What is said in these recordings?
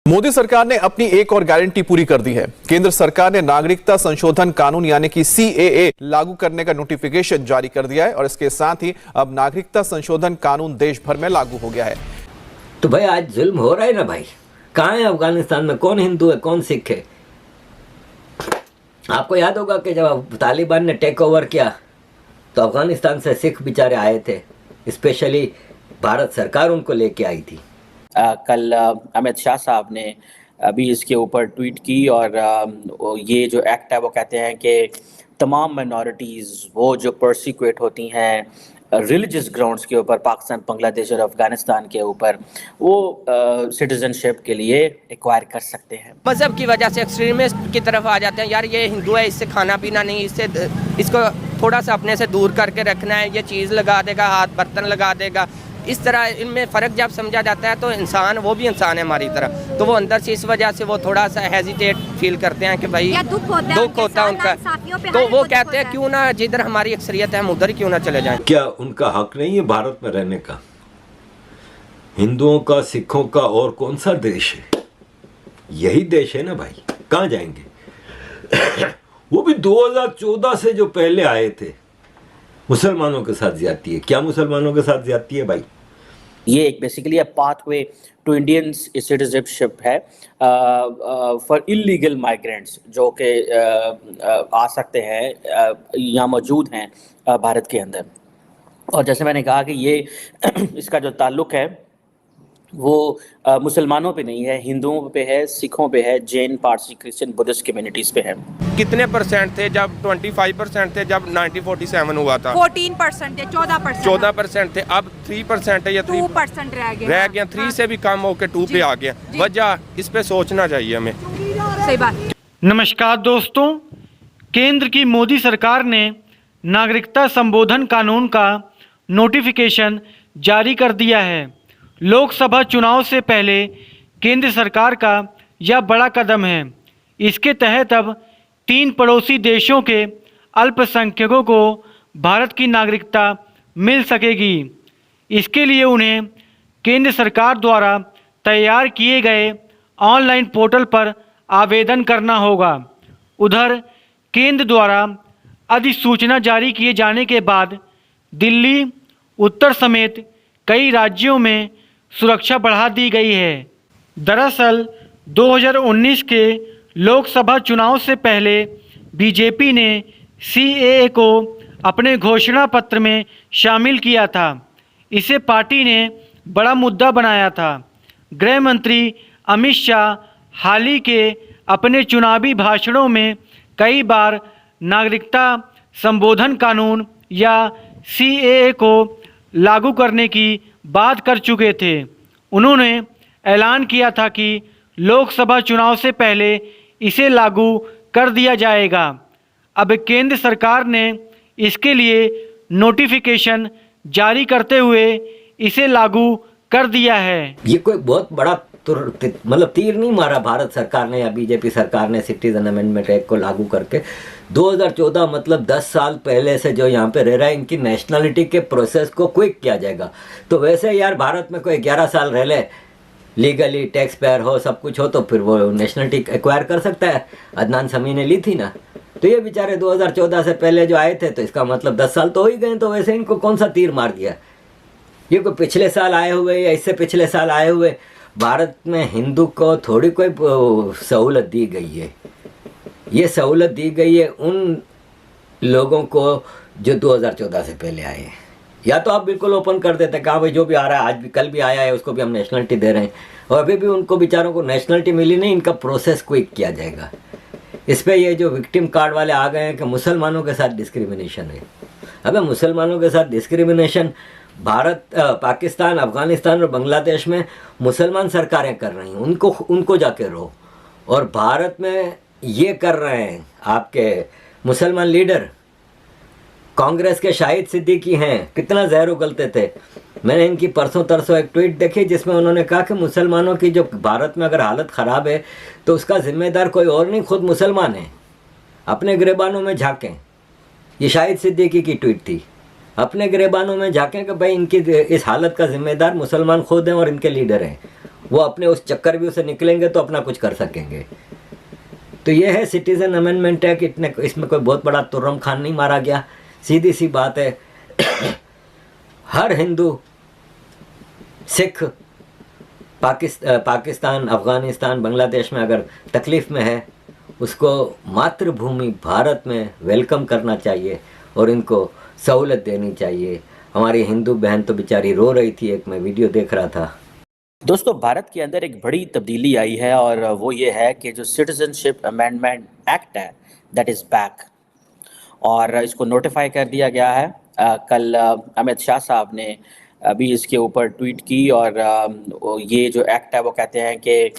मोदी सरकार ने अपनी एक और गारंटी पूरी कर दी है। केंद्र सरकार ने नागरिकता संशोधन कानून यानी कि सीएए लागू करने का नोटिफिकेशन जारी कर दिया है और इसके साथ ही अब नागरिकता संशोधन कानून देश भर में लागू हो गया है। तो भाई आज जुल्म हो रहा है ना भाई। कहाँ है अफगानिस्तान में, कौन हिंदू है कौन सिख है। आपको याद होगा कि जब तालिबान ने टेक ओवर किया तो अफगानिस्तान से सिख बेचारे आए थे, स्पेशली भारत सरकार उनको लेके आई थी। कल अमित शाह साहब ने अभी इसके ऊपर ट्वीट की और ये जो एक्ट है वो कहते हैं कि तमाम माइनॉरिटीज़ वो जो परसिक्यूट होती हैं रिलीजियस ग्राउंड्स के ऊपर, पाकिस्तान, बांग्लादेश और अफगानिस्तान के ऊपर, वो सिटीजनशिप के लिए एक्वायर कर सकते हैं। मज़हब की वजह से एक्सट्रीमिस्ट की तरफ आ जाते हैं। यार ये हिंदू है, इससे खाना पीना नहीं, इसको थोड़ा सा अपने से दूर करके रखना है, ये चीज़ लगा देगा, हाथ बर्तन लगा देगा। इस तरह इनमें फ़र्क जब समझा जाता है तो इंसान वो भी इंसान है हमारी तरह, तो वो अंदर से इस वजह से वो थोड़ा सा हेजिटेट फील करते हैं कि भाई दुख होता है उनका। तो वो कहते हैं क्यों ना जिधर हमारी अक्सरियत है हम उधर क्यों ना चले जाएं। क्या उनका हक नहीं है भारत में रहने का? हिंदुओं का, सिखों का और कौन सा देश है? यही देश है ना भाई, कहाँ जाएंगे? वो भी 2014 से जो पहले आए थे। मुसलमानों के साथ ज्यादती है। क्या मुसलमानों के साथ ज्यादती है भाई? ये एक basically a pathway to Indian citizenship है फॉर इलीगल माइग्रेंट्स जो कि आ सकते हैं, यहाँ मौजूद हैं भारत के अंदर। और जैसे मैंने कहा कि ये इसका जो ताल्लुक है वो मुसलमानों पे नहीं है, हिंदुओं पे है, सिखों पे है, Jain, Parsi, Christian, Buddhist communities पे है। कितने परसेंट थे जब 25% थे जब 1947 हुआ था? 14% थे, 14% थे, अब 3% है या 2% रह गया। 3 से भी कम होकर 2 पे आ गया। वजह इस पे सोचना चाहिए हमें। सही बात। नमस्कार दोस्तों, केंद्र की मोदी सरकार ने नागरिकता संशोधन कानून का नोटिफिकेशन जारी कर दिया है। लोकसभा चुनाव से पहले केंद्र सरकार का यह बड़ा कदम है। इसके तहत अब 3 पड़ोसी देशों के अल्पसंख्यकों को भारत की नागरिकता मिल सकेगी। इसके लिए उन्हें केंद्र सरकार द्वारा तैयार किए गए ऑनलाइन पोर्टल पर आवेदन करना होगा। उधर केंद्र द्वारा अधिसूचना जारी किए जाने के बाद दिल्ली, उत्तर समेत कई राज्यों में सुरक्षा बढ़ा दी गई है। दरअसल 2019 के लोकसभा चुनाव से पहले बीजेपी ने सीएए को अपने घोषणा पत्र में शामिल किया था। इसे पार्टी ने बड़ा मुद्दा बनाया था। गृह मंत्री अमित शाह हाल ही के अपने चुनावी भाषणों में कई बार नागरिकता संशोधन कानून या सीएए को लागू करने की बात कर चुके थे। उन्होंने ऐलान किया था कि लोकसभा चुनाव से पहले इसे लागू कर दिया जाएगा। अब केंद्र सरकार ने इसके लिए नोटिफिकेशन जारी करते हुए इसे लागू कर दिया है। ये कोई बहुत बड़ा मतलब तीर नहीं मारा भारत सरकार ने या बीजेपी सरकार ने सिटीजन अमेंडमेंट एक्ट को लागू करके। 2014 मतलब 10 साल पहले से जो यहाँ पे रह रहा है, इनकी नेशनलिटी के प्रोसेस को क्विक किया जाएगा। तो वैसे यार भारत में कोई 11 साल रह ले, लीगली टैक्स पेयर हो, सब कुछ हो, तो फिर वो नेशनलिटी एक्वायर कर सकता है। अदनान समी ने ली थी ना, तो ये बेचारे 2014 से पहले जो आए थे, तो इसका मतलब 10 साल तो हो ही गए। तो वैसे इनको कौन सा तीर मार दिया? ये कोई पिछले साल आए हुए या इससे पिछले साल आए हुए, भारत में हिंदू को थोड़ी कोई सहूलत दी गई है। ये सहूलत दी गई है उन लोगों को जो 2014 से पहले आए हैं। या तो आप बिल्कुल ओपन कर देते कहा भाई जो भी आ रहा है, आज भी कल भी आया है, उसको भी हम नेशनलिटी दे रहे हैं, और अभी भी उनको बेचारों को नेशनलिटी मिली नहीं, इनका प्रोसेस क्विक किया जाएगा। इस पर ये जो विक्टिम कार्ड वाले आ गए हैं कि मुसलमानों के साथ डिस्क्रिमिनेशन है। अबे मुसलमानों के साथ डिस्क्रिमिनेशन भारत, पाकिस्तान, अफगानिस्तान और बांग्लादेश में मुसलमान सरकारें कर रही हैं, उनको जाके रो। और भारत में ये कर रहे हैं आपके मुसलमान लीडर। कांग्रेस के शाहिद सिद्दीकी हैं, कितना जहर उगलते थे। मैंने इनकी परसों तरसों एक ट्वीट देखी जिसमें उन्होंने कहा कि मुसलमानों की जो भारत में अगर हालत ख़राब है तो उसका जिम्मेदार कोई और नहीं, खुद मुसलमान है। अपने गिरेबानों में झाँकें। ये शाहिद सिद्दीकी की ट्वीट थी। अपने गिरेबानों में झाँकें कि भाई इनकी इस हालत का जिम्मेदार मुसलमान खुद हैं और इनके लीडर हैं। वो अपने उस चक्रव्यूह से निकलेंगे तो अपना कुछ कर सकेंगे। तो ये है सिटीजन अमेंडमेंट एक्ट। इसमें कोई बहुत बड़ा तुर्रम खान नहीं मारा गया, सीधी सी बात है। हर हिंदू, सिख, पाकिस्तान, अफ़गानिस्तान, बांग्लादेश में अगर तकलीफ़ में है, उसको मातृभूमि भारत में वेलकम करना चाहिए और इनको सहूलत देनी चाहिए। हमारी हिंदू बहन तो बेचारी रो रही थी, एक मैं वीडियो देख रहा था। दोस्तों, भारत के अंदर एक बड़ी तब्दीली आई है और वो ये है कि जो सिटीजनशिप अमेंडमेंट एक्ट है दैट इज़ बैक, और इसको नोटिफाई कर दिया गया है। कल अमित शाह साहब ने अभी इसके ऊपर ट्वीट की और ये जो एक्ट है वो कहते हैं कि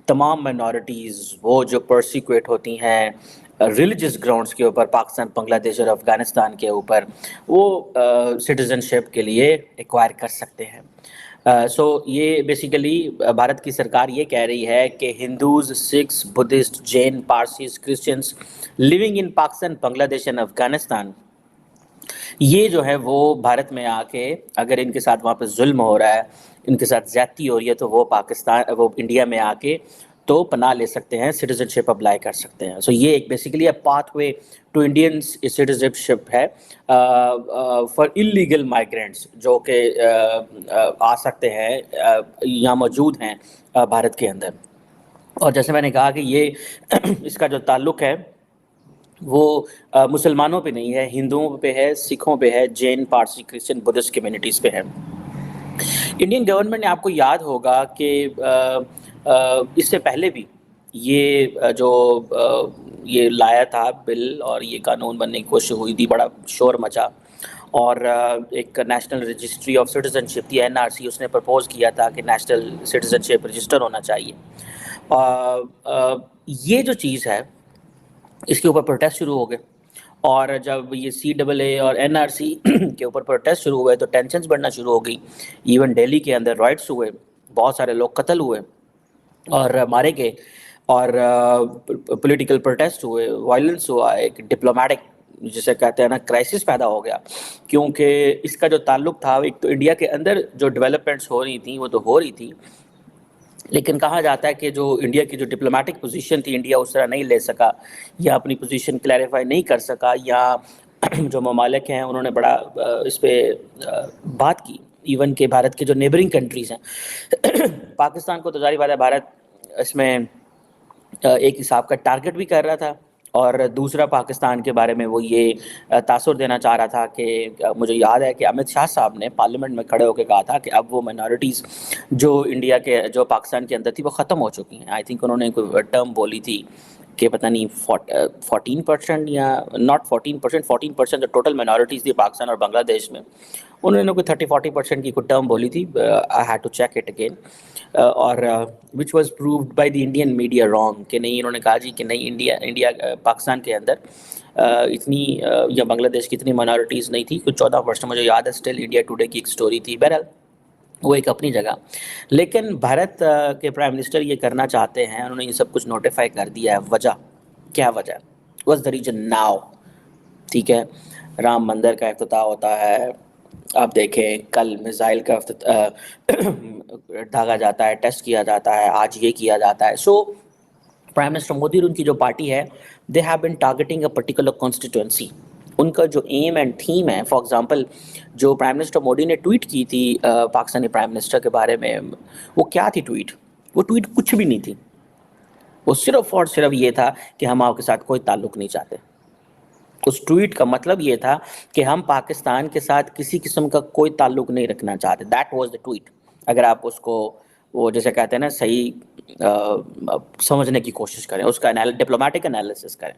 तमाम माइनॉरिटीज़ वो जो परसिक्यूट होती हैं रिलीजियस ग्राउंड्स के ऊपर, पाकिस्तान, बांग्लादेश और अफ़गानिस्तान के ऊपर, वो सिटीज़नशिप के लिए एक्वायर कर सकते हैं। सो ये बेसिकली भारत की सरकार ये कह रही है कि Hindus, Sikhs, Buddhist, Jain, Parsis, Christians living in Pakistan, Bangladesh and Afghanistan, ये जो है वो भारत में आके अगर इनके साथ वहाँ पे जुल्म हो रहा है, इनके साथ ज़्यादती हो रही है, तो वो इंडिया में आके तो पनाह ले सकते हैं, सिटीजनशिप अप्लाई कर सकते हैं। सो ये एक basically a pathway to Indian citizenship है फॉर इलीगल माइग्रेंट्स जो कि आ सकते हैं, यहाँ मौजूद हैं भारत के अंदर। और जैसे मैंने कहा कि ये इसका जो ताल्लुक़ है वो मुसलमानों पे नहीं है, हिंदुओं पे है, सिखों पे है, Jain, Parsi, Christian, Buddhist communities पे है। इंडियन गवर्नमेंट ने, आपको याद होगा कि इससे पहले भी ये ये लाया था बिल और ये कानून बनने की कोशिश हुई थी, बड़ा शोर मचा, और एक नेशनल रजिस्ट्री ऑफ सिटीजनशिप थी, NRC, उसने प्रपोज़ किया था कि नेशनल सिटीजनशिप रजिस्टर होना चाहिए। ये जो चीज़ है इसके ऊपर प्रोटेस्ट शुरू हो गए, और जब ये CAA और NRC के ऊपर प्रोटेस्ट शुरू हुए तो टेंशन्स बढ़ना शुरू हो गई। इवन दिल्ली के अंदर राइट्स हुए, बहुत सारे लोग कत्ल हुए और मारे गए, और पॉलिटिकल प्रोटेस्ट हुए, वायलेंस हुआ, एक डिप्लोमेटिक जिसे कहते हैं ना क्राइसिस पैदा हो गया, क्योंकि इसका जो ताल्लुक़ था, एक तो इंडिया के अंदर जो डेवलपमेंट्स हो रही थी वो तो हो रही थी, लेकिन कहा जाता है कि जो इंडिया की जो डिप्लोमेटिक पोजीशन थी, इंडिया उस तरह नहीं ले सका या अपनी पोजीशन क्लैरिफाई नहीं कर सका, या जो ममालिक हैं उन्होंने बड़ा इस पर बात की। इवन के भारत के जो नेबरिंग कंट्रीज़ हैं पाकिस्तान को तो जारी बात है भारत इसमें एक हिसाब का टारगेट भी कर रहा था, और दूसरा पाकिस्तान के बारे में वो ये तासुर देना चाह रहा था कि मुझे याद है कि अमित शाह साहब ने पार्लियामेंट में खड़े होकर कहा था कि अब वो माइनॉरिटीज़ जो पाकिस्तान के अंदर थी वो ख़त्म हो चुकी हैं। आई थिंक उन्होंने कोई टर्म बोली थी कि पता नहीं 14% या नॉट 14%, 14% जो टोटल माइनॉरिटीज़ थी पाकिस्तान और बांग्लादेश में, उन्होंने कोई 30-40% की कोई टर्म बोली थी। I had to check it again, और which was proved by the Indian media wrong, कि नहीं, इन्होंने कहा जी कि नहीं, इंडिया पाकिस्तान के अंदर इतनी या बांग्लादेश की इतनी माइनॉरिटीज़ नहीं थी, कुछ 14% मुझे याद है। स्टिल इंडिया टुडे की एक स्टोरी थी, बहरहाल वो एक अपनी जगह। लेकिन भारत के प्राइम मिनिस्टर ये करना चाहते हैं, उन्होंने ये सब कुछ नोटिफाई कर दिया है। वजह क्या? वजह व्हाट्स द रीजन नाउ? ठीक है, राम मंदिर का इफ्तिताह होता है, आप देखें कल मिसाइल का दागा जाता है, टेस्ट किया जाता है, आज ये किया जाता है। सो प्राइम मिनिस्टर मोदी और उनकी जो पार्टी है, they have been targeting a particular constituency. उनका जो एम एंड थीम है, फॉर एग्जांपल जो प्राइम मिनिस्टर मोदी ने ट्वीट की थी पाकिस्तानी प्राइम मिनिस्टर के बारे में, वो क्या थी ट्वीट? वो ट्वीट कुछ भी नहीं थी, वो सिर्फ और सिर्फ ये था कि हम आपके साथ कोई ताल्लुक़ नहीं चाहते। उस ट्वीट का मतलब ये था कि हम पाकिस्तान के साथ किसी किस्म का कोई ताल्लुक़ नहीं रखना चाहते। That was the tweet. अगर आप उसको वो जैसे कहते हैं ना सही समझने की कोशिश करें, उसका डिप्लोमेटिक एनालिसिस करें।